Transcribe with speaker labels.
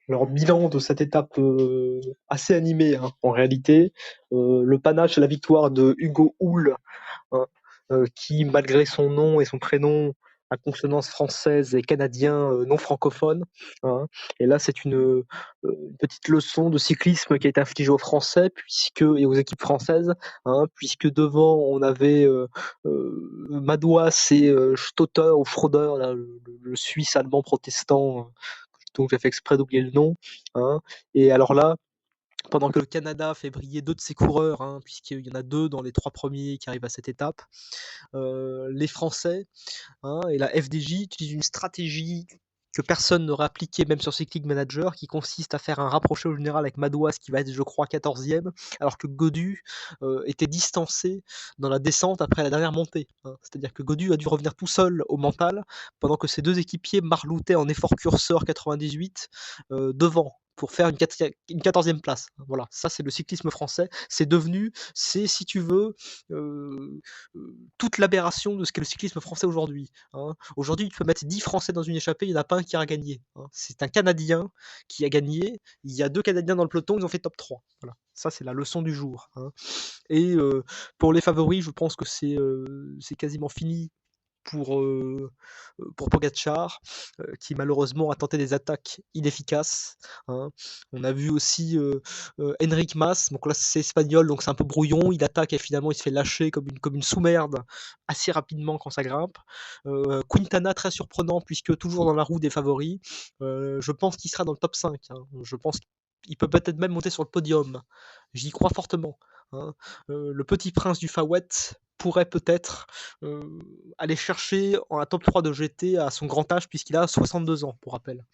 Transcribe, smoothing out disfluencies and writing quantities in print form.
Speaker 1: Alors, bilan de cette étape assez animée, hein, en réalité. Le panache et la victoire de Hugo Hull, hein, qui, malgré son nom et son prénom à consonance française et canadien non francophone, hein. Et là, c'est une petite leçon de cyclisme qui a été infligée aux Français et aux équipes françaises, hein, puisque devant, on avait Madouas et Stotter ou Schroeder, là, le Suisse allemand protestant, donc j'ai fait exprès d'oublier le nom, hein. Et alors là, pendant que le Canada fait briller deux de ses coureurs, hein, puisqu'il y en a deux dans les trois premiers qui arrivent à cette étape, les Français, hein, et la FDJ utilisent une stratégie que personne n'aurait appliquée, même sur Cycling Manager, qui consiste à faire un rapproché au général avec Madouas, qui va être, je crois, 14e, alors que Godu était distancé dans la descente après la dernière montée, hein. C'est-à-dire que Godu a dû revenir tout seul au mental, pendant que ses deux équipiers marloutaient en effort curseur 98 devant, pour faire une 14e place. Voilà, ça c'est le cyclisme français. C'est, si tu veux, toute l'aberration de ce qu'est le cyclisme français aujourd'hui, hein. Aujourd'hui, tu peux mettre 10 Français dans une échappée, il n'y en a pas un qui a gagné, hein. C'est un Canadien qui a gagné. Il y a deux Canadiens dans le peloton, ils ont fait top 3. Voilà. Ça, c'est la leçon du jour, hein. Et pour les favoris, je pense que c'est quasiment fini pour Pogacar, qui malheureusement a tenté des attaques inefficaces, hein. On a vu aussi Enric Mas, donc là c'est espagnol, donc c'est un peu brouillon, il attaque et finalement il se fait lâcher comme une sous-merde assez rapidement quand ça grimpe. Quintana, très surprenant, puisque toujours dans la roue des favoris, je pense qu'il sera dans le top 5, hein. Je pense qu'il peut peut-être même monter sur le podium, j'y crois fortement, hein. Le petit prince du Fawet pourrait peut-être aller chercher un top 3 de GT à son grand âge, puisqu'il a 62 ans, pour rappel.